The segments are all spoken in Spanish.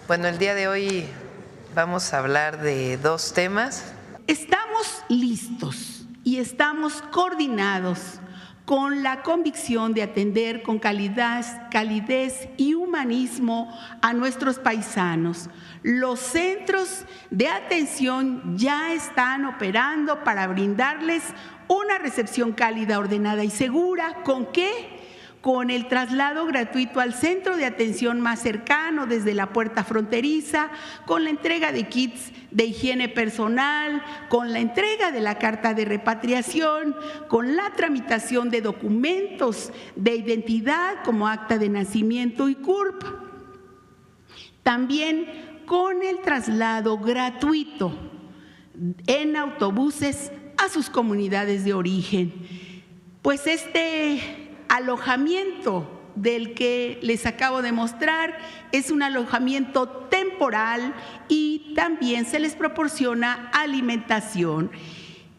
Bueno, el día de hoy vamos a hablar de dos temas. Estamos listos y estamos coordinados con la convicción de atender con calidez y humanismo a nuestros paisanos. Los centros de atención ya están operando para brindarles una recepción cálida, ordenada y segura. ¿Con qué? Con el traslado gratuito al centro de atención más cercano desde la puerta fronteriza, con la entrega de kits de higiene personal, con la entrega de la carta de repatriación, con la tramitación de documentos de identidad como acta de nacimiento y CURP. También con el traslado gratuito en autobuses a sus comunidades de origen. Pues este alojamiento del que les acabo de mostrar es un alojamiento temporal y también se les proporciona alimentación.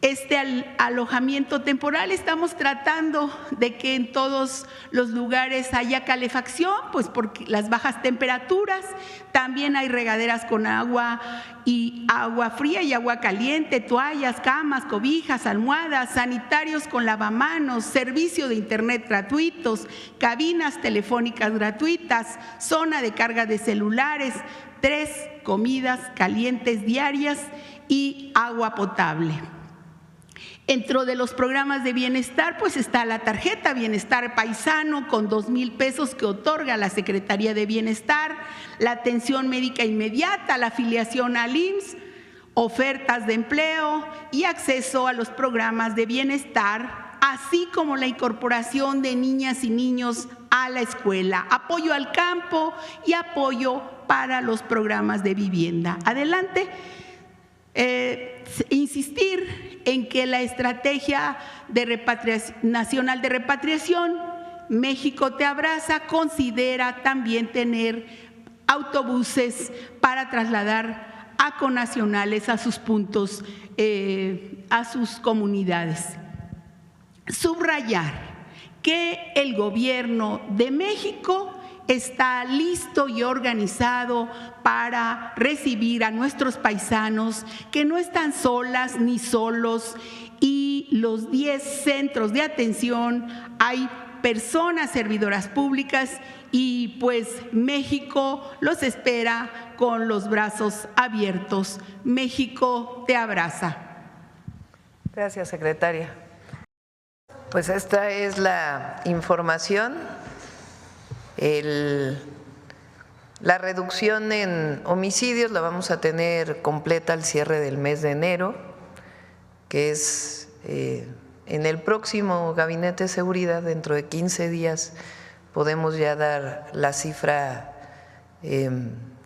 Este alojamiento temporal estamos tratando de que en todos los lugares haya calefacción, pues por las bajas temperaturas. También hay regaderas con agua y agua fría y agua caliente, toallas, camas, cobijas, almohadas, sanitarios con lavamanos, servicio de internet gratuitos, cabinas telefónicas gratuitas, zona de carga de celulares, 3 comidas calientes diarias y agua potable. Dentro de los programas de bienestar, pues está la tarjeta Bienestar Paisano con 2,000 pesos que otorga la Secretaría de Bienestar, la atención médica inmediata, la afiliación al IMSS, ofertas de empleo y acceso a los programas de bienestar, así como la incorporación de niñas y niños a la escuela, apoyo al campo y apoyo para los programas de vivienda. Adelante. Insistir en que la estrategia nacional de repatriación México Te Abraza considera también tener autobuses para trasladar a connacionales a sus puntos, a sus comunidades. Subrayar que el gobierno de México está listo y organizado para recibir a nuestros paisanos que no están solas ni solos, y los 10 centros de atención hay personas servidoras públicas y pues México los espera con los brazos abiertos. México te abraza. Gracias, secretaria. Pues esta es la información. La reducción en homicidios la vamos a tener completa al cierre del mes de enero, que es en el próximo Gabinete de Seguridad. Dentro de 15 días podemos ya dar la cifra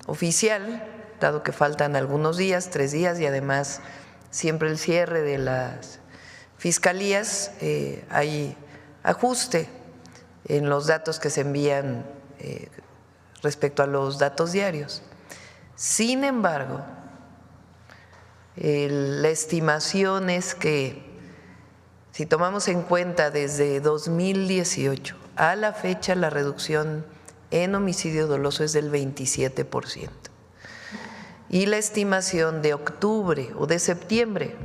oficial, dado que faltan algunos días, 3 días, y además siempre el cierre de las fiscalías, hay ajuste en los datos que se envían respecto a los datos diarios. Sin embargo, la estimación es que si tomamos en cuenta desde 2018 a la fecha, la reducción en homicidio doloso es del 27%. Y la estimación de octubre o de septiembre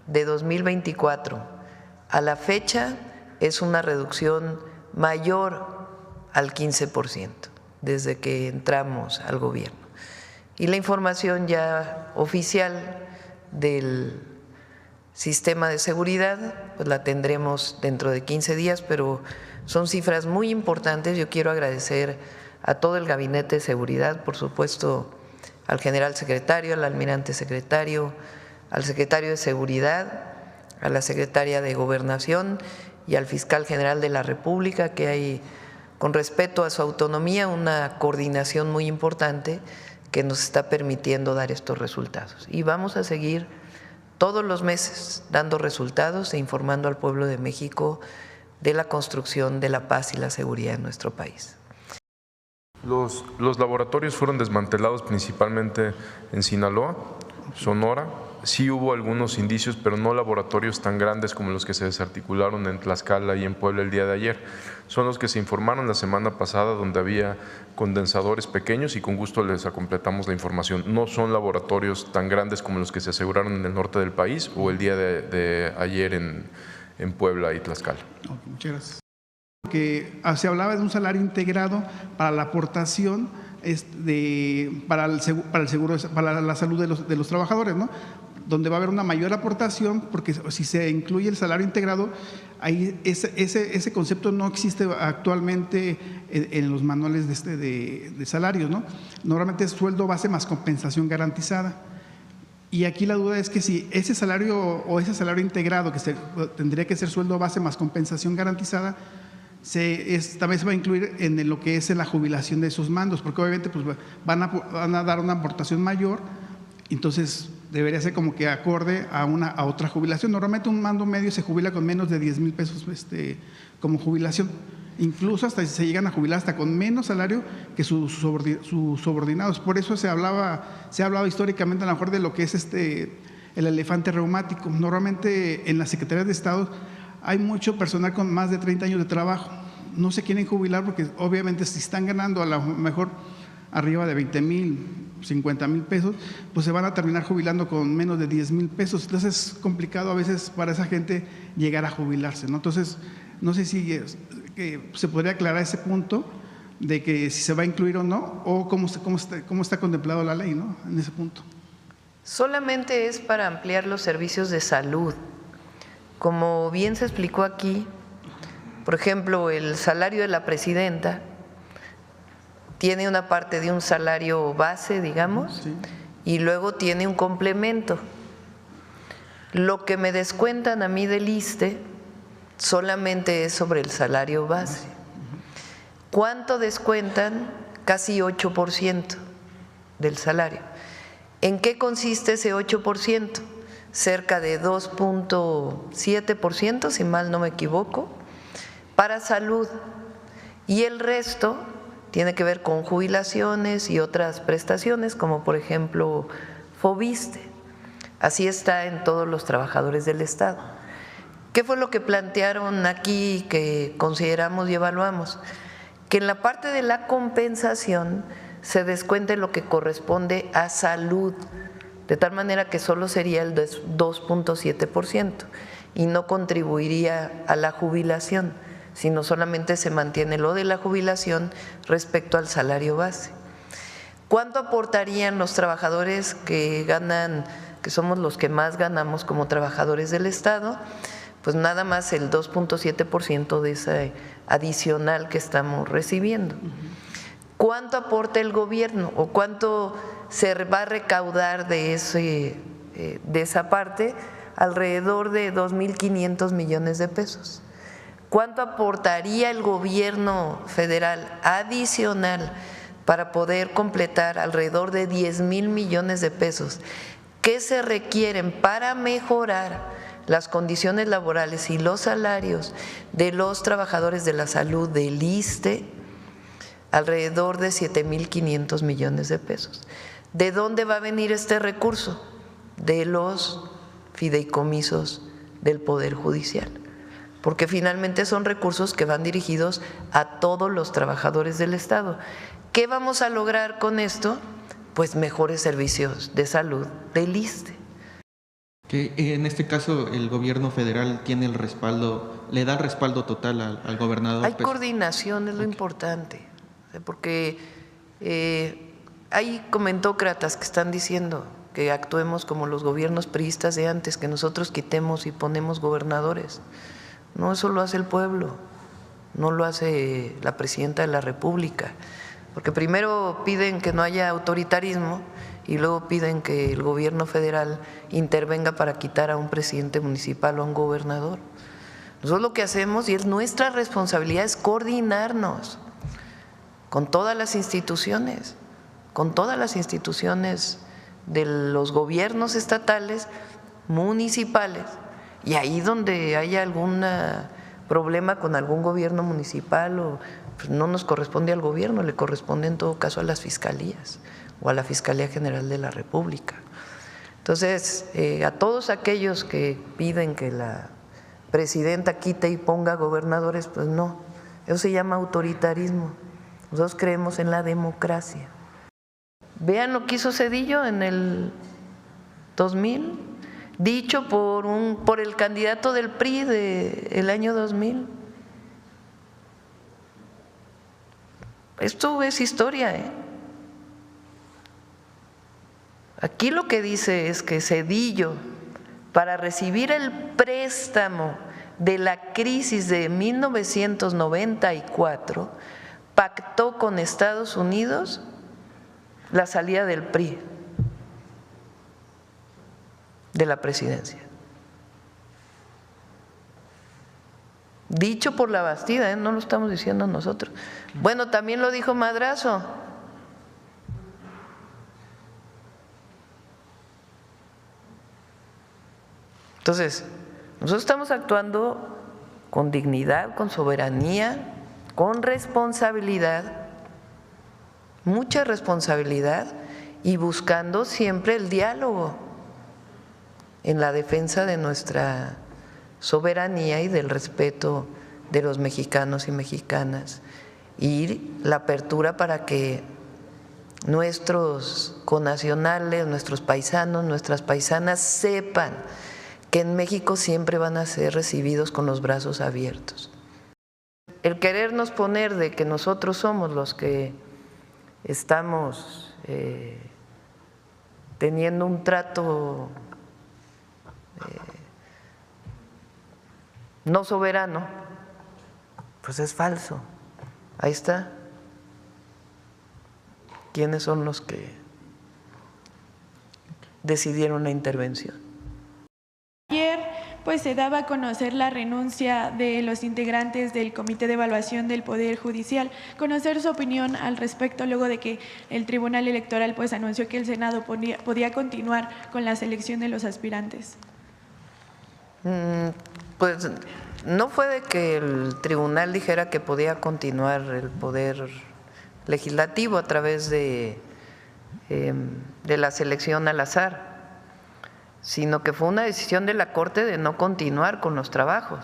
de 2024 a la fecha es una reducción mayor al 15% desde que entramos al gobierno. Y la información ya oficial del sistema de seguridad pues la tendremos dentro de 15 días, pero son cifras muy importantes. Yo quiero agradecer a todo el Gabinete de Seguridad, por supuesto al general secretario, al almirante secretario, al secretario de Seguridad, a la secretaria de Gobernación y al fiscal general de la República, que hay, con respeto a su autonomía, una coordinación muy importante que nos está permitiendo dar estos resultados. Y vamos a seguir todos los meses dando resultados e informando al pueblo de México de la construcción de la paz y la seguridad en nuestro país. Los laboratorios fueron desmantelados principalmente en Sinaloa, Sonora, sí hubo algunos indicios, pero no laboratorios tan grandes como los que se desarticularon en Tlaxcala y en Puebla el día de ayer. Son los que se informaron la semana pasada, donde había condensadores pequeños, y con gusto les completamos la información. No son laboratorios tan grandes como los que se aseguraron en el norte del país o el día de ayer en Puebla y Tlaxcala. Muchas gracias. Que se hablaba de un salario integrado para la aportación para la salud de los trabajadores, ¿no? Donde va a haber una mayor aportación, porque si se incluye el salario integrado, ahí ese concepto no existe actualmente en los manuales de salarios, ¿no? Normalmente es sueldo base más compensación garantizada. Y aquí la duda es que si ese salario o ese salario integrado, que tendría que ser sueldo base más compensación garantizada, también se va a incluir en lo que es en la jubilación de esos mandos, porque obviamente pues, van a dar una aportación mayor, entonces debería ser como que acorde a otra jubilación. Normalmente un mando medio se jubila con menos de 10,000 pesos como jubilación, incluso hasta se llegan a jubilar hasta con menos salario que sus subordinados. Por eso se ha hablado históricamente a lo mejor de lo que es el elefante reumático. Normalmente en las Secretarías de Estado hay mucho personal con más de 30 años de trabajo. No se quieren jubilar porque obviamente si están ganando a lo mejor arriba de 20,000, 50,000 pesos, pues se van a terminar jubilando con menos de 10,000 pesos. Entonces es complicado a veces para esa gente llegar a jubilarse, ¿no? Entonces, no sé si se podría aclarar ese punto de que si se va a incluir o no, o cómo está contemplado la ley, ¿no? En ese punto. Solamente es para ampliar los servicios de salud. Como bien se explicó aquí, por ejemplo, el salario de la presidenta tiene una parte de un salario base, digamos, sí, y luego tiene un complemento. Lo que me descuentan a mí del ISSSTE solamente es sobre el salario base. ¿Cuánto descuentan? Casi 8% del salario. ¿En qué consiste ese 8%? Cerca de 2.7%, si mal no me equivoco, para salud, y el resto tiene que ver con jubilaciones y otras prestaciones, como por ejemplo Fobiste. Así está en todos los trabajadores del Estado. ¿Qué fue lo que plantearon aquí que consideramos y evaluamos? Que en la parte de la compensación se descuente lo que corresponde a salud, de tal manera que solo sería el 2.7% y no contribuiría a la jubilación, sino solamente se mantiene lo de la jubilación respecto al salario base. ¿Cuánto aportarían los trabajadores que ganan, que somos los que más ganamos como trabajadores del Estado? Pues nada más el 2.7% de ese adicional que estamos recibiendo. ¿Cuánto aporta el gobierno o cuánto se va a recaudar de esa parte? Alrededor de 2.500 millones de pesos. ¿Cuánto aportaría el gobierno federal adicional para poder completar? Alrededor de 10,000 millones de pesos que se requieren para mejorar las condiciones laborales y los salarios de los trabajadores de la salud del ISSSTE. Alrededor de 7,500 millones de pesos. ¿De dónde va a venir este recurso? De los fideicomisos del Poder Judicial, porque finalmente son recursos que van dirigidos a todos los trabajadores del Estado. ¿Qué vamos a lograr con esto? Pues mejores servicios de salud del ISSSTE. Que en este caso el gobierno federal tiene el respaldo, le da el respaldo total al gobernador. Hay coordinación, es lo importante. Porque hay comentócratas que están diciendo que actuemos como los gobiernos priistas de antes, que nosotros quitemos y ponemos gobernadores. No, eso lo hace el pueblo, no lo hace la presidenta de la República, porque primero piden que no haya autoritarismo y luego piden que el gobierno federal intervenga para quitar a un presidente municipal o a un gobernador. Nosotros lo que hacemos, y es nuestra responsabilidad, es coordinarnos con todas las instituciones de los gobiernos estatales, municipales, y ahí donde haya algún problema con algún gobierno municipal, pues no nos corresponde al gobierno, le corresponde en todo caso a las fiscalías o a la Fiscalía General de la República. Entonces, a todos aquellos que piden que la presidenta quite y ponga gobernadores, pues no, eso se llama autoritarismo. Nosotros creemos en la democracia. Vean lo que hizo Zedillo en el 2000, dicho por el candidato del PRI del año 2000. Esto es historia, ¿eh? Aquí lo que dice es que Zedillo, para recibir el préstamo de la crisis de 1994, pactó con Estados Unidos la salida del PRI de la presidencia. Dicho por la Bastida, no lo estamos diciendo nosotros. Bueno, también lo dijo Madrazo. Entonces, nosotros estamos actuando con dignidad, con soberanía, con responsabilidad, mucha responsabilidad, y buscando siempre el diálogo en la defensa de nuestra soberanía y del respeto de los mexicanos y mexicanas, y la apertura para que nuestros connacionales, nuestros paisanos, nuestras paisanas sepan que en México siempre van a ser recibidos con los brazos abiertos. El querernos poner de que nosotros somos los que estamos teniendo un trato no soberano, pues es falso. Ahí está. ¿Quiénes son los que decidieron la intervención? Ayer pues se daba a conocer la renuncia de los integrantes del Comité de Evaluación del Poder Judicial. Conocer su opinión al respecto luego de que el Tribunal Electoral pues anunció que el Senado podía continuar con la selección de los aspirantes. Pues no fue de que el tribunal dijera que podía continuar el poder legislativo a través de la selección al azar, sino que fue una decisión de la Corte de no continuar con los trabajos.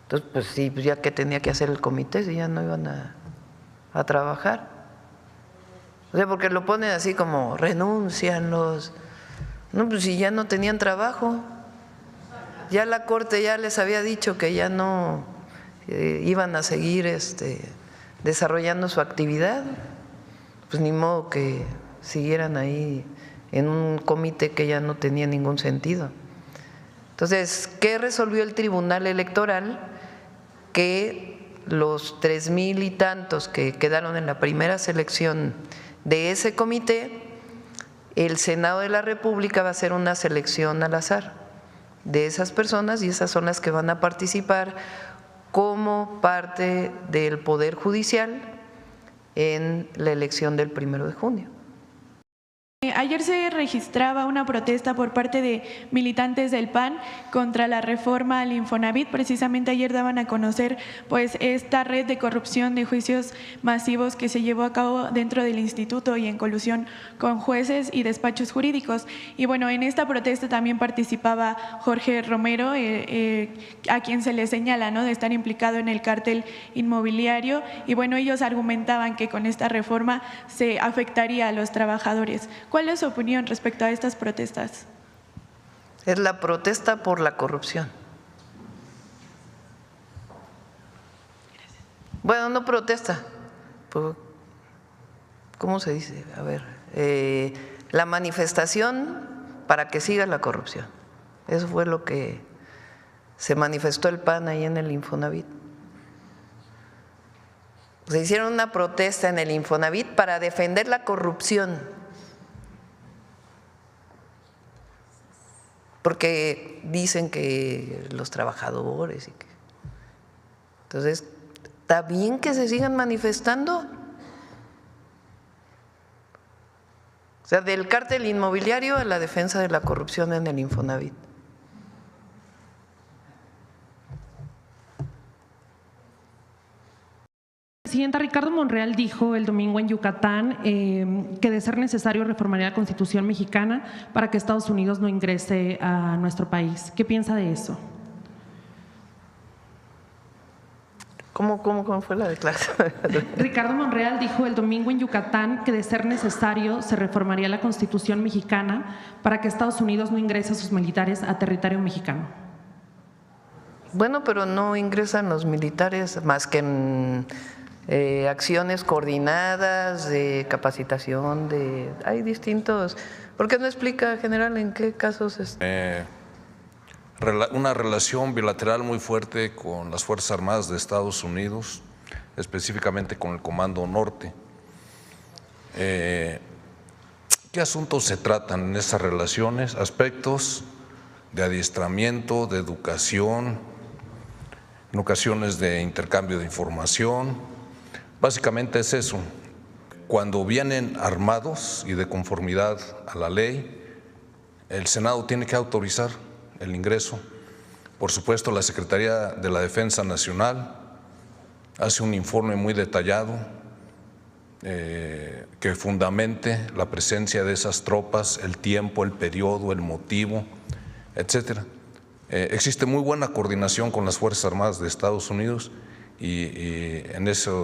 Entonces, pues sí, pues ya que tenía que hacer el comité si ya no iban a trabajar. O sea, porque lo ponen así como renuncian los… No, pues si ya no tenían trabajo, ya la Corte ya les había dicho que ya no iban a seguir desarrollando su actividad, pues ni modo que siguieran ahí en un comité que ya no tenía ningún sentido. Entonces, ¿qué resolvió el Tribunal Electoral? Que los 3,000 y tantos que quedaron en la primera selección de ese comité, el Senado de la República va a hacer una selección al azar de esas personas, y esas son las que van a participar como parte del Poder Judicial en la elección del 1 de junio. Ayer se registraba una protesta por parte de militantes del PAN contra la reforma al Infonavit. Precisamente ayer daban a conocer pues esta red de corrupción de juicios masivos que se llevó a cabo dentro del instituto y en colusión con jueces y despachos jurídicos. Y bueno, en esta protesta también participaba Jorge Romero, a quien se le señala, ¿no?, de estar implicado en el cártel inmobiliario. Y bueno, ellos argumentaban que con esta reforma se afectaría a los trabajadores. ¿Cuál es su opinión respecto a estas protestas? Es la protesta por la corrupción. Bueno, no protesta, ¿cómo se dice? A ver, la manifestación para que siga la corrupción. Eso fue lo que se manifestó el PAN ahí en el Infonavit. Se hicieron una protesta en el Infonavit para defender la corrupción, porque dicen que los trabajadores y que… Entonces, ¿está bien que se sigan manifestando? O sea, del cártel inmobiliario a la defensa de la corrupción en el Infonavit. Presidenta, Ricardo Monreal dijo el domingo en Yucatán que de ser necesario reformaría la Constitución mexicana para que Estados Unidos no ingrese a nuestro país. ¿Qué piensa de eso? ¿Cómo fue la declaración? Ricardo Monreal dijo el domingo en Yucatán que de ser necesario se reformaría la Constitución mexicana para que Estados Unidos no ingrese a sus militares a territorio mexicano. Bueno, pero no ingresan los militares más que en acciones coordinadas de capacitación, hay distintos. ¿Por qué no explica, general, en qué casos? Una relación bilateral muy fuerte con las Fuerzas Armadas de Estados Unidos, específicamente con el Comando Norte. ¿Qué asuntos se tratan en esas relaciones? Aspectos de adiestramiento, de educación, en ocasiones de intercambio de información. Básicamente es eso. Cuando vienen armados y de conformidad a la ley, el Senado tiene que autorizar el ingreso. Por supuesto, la Secretaría de la Defensa Nacional hace un informe muy detallado que fundamente la presencia de esas tropas, el tiempo, el periodo, el motivo, etcétera. Existe muy buena coordinación con las Fuerzas Armadas de Estados Unidos y en ese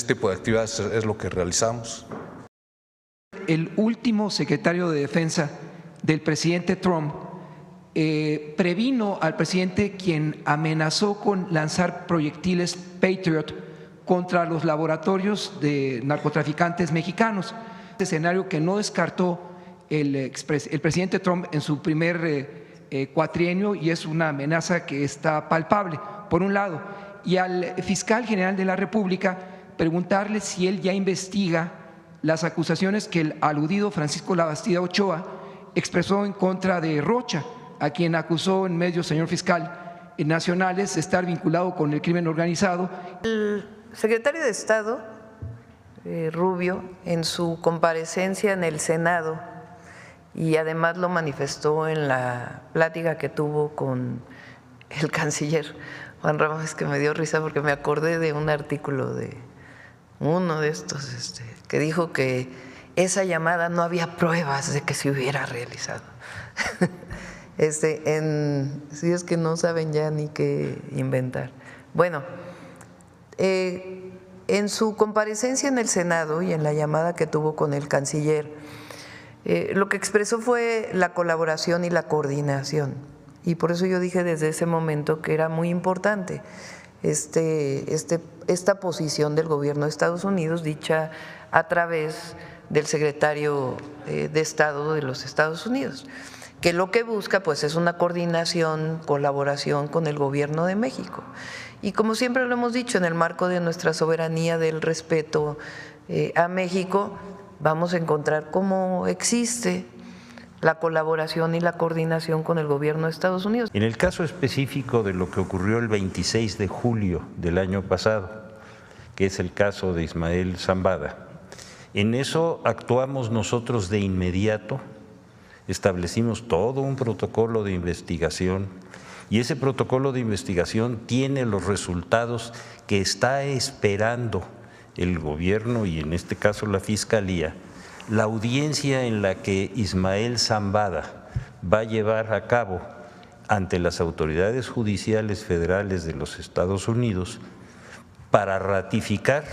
tipo de actividades es lo que realizamos. El último secretario de Defensa del presidente Trump previno al presidente, quien amenazó con lanzar proyectiles Patriot contra los laboratorios de narcotraficantes mexicanos. Este escenario que no descartó el presidente Trump en su primer cuatrienio, y es una amenaza que está palpable, por un lado. Y al fiscal general de la República preguntarle si él ya investiga las acusaciones que el aludido Francisco Labastida Ochoa expresó en contra de Rocha, a quien acusó en medios, señor fiscal, nacionales, de estar vinculado con el crimen organizado. El secretario de Estado, Rubio, en su comparecencia en el Senado, y además lo manifestó en la plática que tuvo con el canciller Juan Ramos, que me dio risa porque me acordé de un artículo de uno de estos que dijo que esa llamada no había pruebas de que se hubiera realizado. Si es que no saben ya ni qué inventar. Bueno, en su comparecencia en el Senado y en la llamada que tuvo con el canciller, lo que expresó fue la colaboración y la coordinación. Y por eso yo dije desde ese momento que era muy importante esta posición del gobierno de Estados Unidos, dicha a través del secretario de Estado de los Estados Unidos, que lo que busca pues es una coordinación, colaboración con el gobierno de México. Y como siempre lo hemos dicho, en el marco de nuestra soberanía, del respeto a México, vamos a encontrar cómo existe la colaboración y la coordinación con el gobierno de Estados Unidos. En el caso específico de lo que ocurrió el 26 de julio del año pasado, que es el caso de Ismael Zambada, en eso actuamos nosotros de inmediato, establecimos todo un protocolo de investigación y ese protocolo de investigación tiene los resultados que está esperando el gobierno y en este caso la Fiscalía, la audiencia en la que Ismael Zambada va a llevar a cabo ante las autoridades judiciales federales de los Estados Unidos para ratificar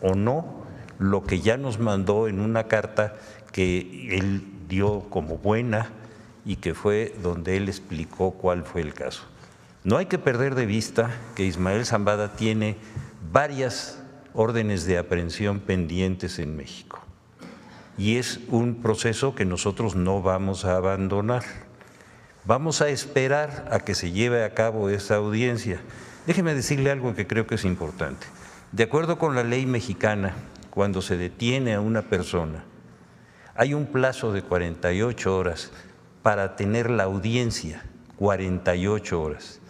o no lo que ya nos mandó en una carta que él dio como buena y que fue donde él explicó cuál fue el caso. No hay que perder de vista que Ismael Zambada tiene varias órdenes de aprehensión pendientes en México y es un proceso que nosotros no vamos a abandonar. Vamos a esperar a que se lleve a cabo esa audiencia. Déjeme decirle algo que creo que es importante. De acuerdo con la ley mexicana, cuando se detiene a una persona, hay un plazo de 48 horas para tener la audiencia, 48 horas.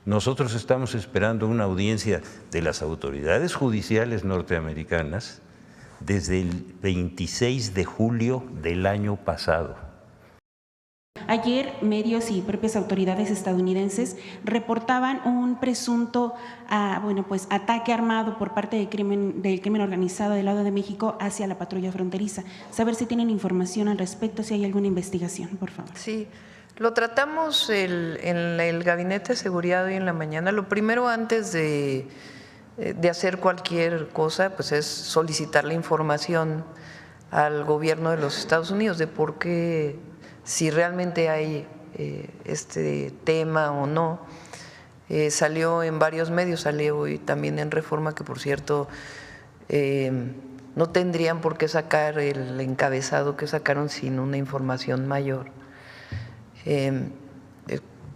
Nosotros estamos esperando una audiencia de las autoridades judiciales norteamericanas desde el 26 de julio del año pasado. Ayer medios y propias autoridades estadounidenses reportaban un presunto ataque armado por parte del crimen organizado del lado de México hacia la patrulla fronteriza. Saber si tienen información al respecto, si hay alguna investigación, por favor. Sí, lo tratamos en el Gabinete de Seguridad hoy en la mañana. Lo primero, antes de hacer cualquier cosa, pues es solicitar la información al gobierno de los Estados Unidos de por qué, si realmente hay este tema o no. Salió en varios medios, salió hoy también en Reforma, que por cierto no tendrían por qué sacar el encabezado que sacaron sin una información mayor.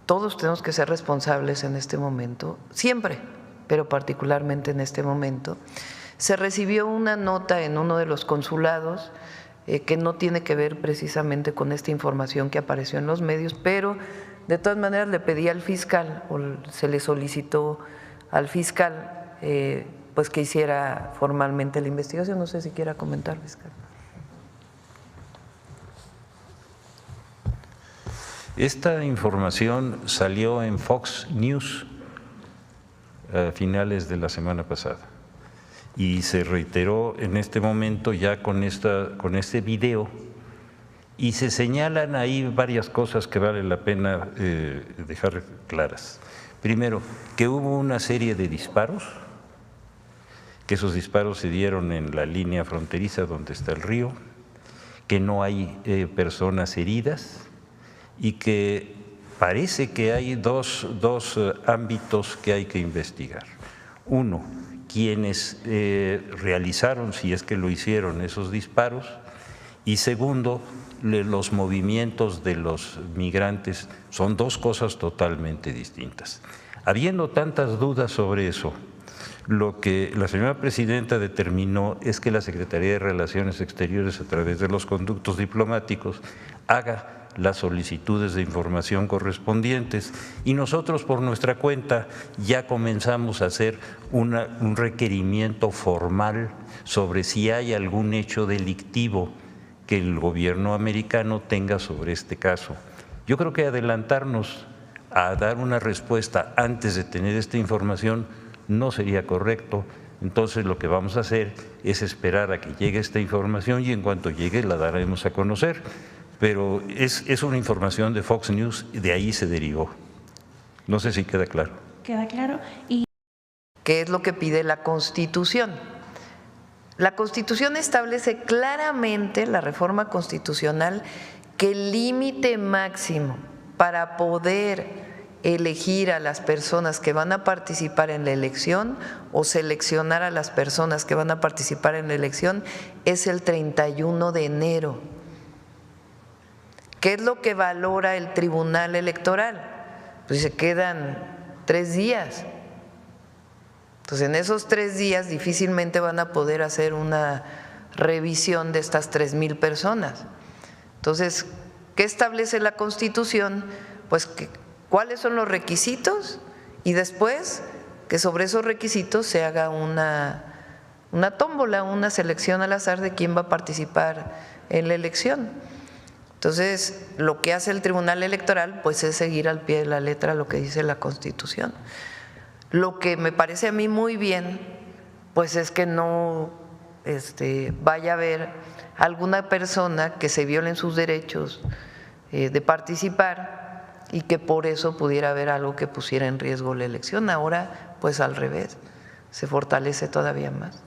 Todos tenemos que ser responsables en este momento, siempre, pero particularmente en este momento. Se recibió una nota en uno de los consulados que no tiene que ver precisamente con esta información que apareció en los medios, pero de todas maneras le pedí al fiscal, o se le solicitó al fiscal, pues que hiciera formalmente la investigación. No sé si quiera comentar, fiscal. Esta información salió en Fox News a finales de la semana pasada y se reiteró en este momento ya con este video, y se señalan ahí varias cosas que vale la pena dejar claras. Primero, que hubo una serie de disparos, que esos disparos se dieron en la línea fronteriza donde está el río, que no hay personas heridas y que parece que hay dos ámbitos que hay que investigar. Uno, quienes realizaron, si es que lo hicieron, esos disparos, y segundo, los movimientos de los migrantes. Son dos cosas totalmente distintas. Habiendo tantas dudas sobre eso, lo que la señora presidenta determinó es que la Secretaría de Relaciones Exteriores, a través de los conductos diplomáticos, haga las solicitudes de información correspondientes, y nosotros por nuestra cuenta ya comenzamos a hacer un requerimiento formal sobre si hay algún hecho delictivo que el gobierno americano tenga sobre este caso. Yo creo que adelantarnos a dar una respuesta antes de tener esta información no sería correcto. Entonces lo que vamos a hacer es esperar a que llegue esta información, y en cuanto llegue la daremos a conocer. Pero es una información de Fox News y de ahí se derivó. No sé si queda claro. Queda claro. ¿Qué es lo que pide la Constitución? La Constitución establece claramente, la reforma constitucional, que el límite máximo para poder elegir a las personas que van a participar en la elección o seleccionar a las personas que van a participar en la elección es el 31 de enero. ¿Qué es lo que valora el Tribunal Electoral? Pues se quedan 3 días. Entonces, en esos 3 días difícilmente van a poder hacer una revisión de estas 3,000 personas. Entonces, ¿qué establece la Constitución? Pues cuáles son los requisitos, y después que sobre esos requisitos se haga una tómbola, una selección al azar de quién va a participar en la elección. Entonces, lo que hace el Tribunal Electoral pues es seguir al pie de la letra lo que dice la Constitución. Lo que me parece a mí muy bien pues es que no vaya a haber alguna persona que se violen sus derechos de participar y que por eso pudiera haber algo que pusiera en riesgo la elección. Ahora pues al revés, se fortalece todavía más.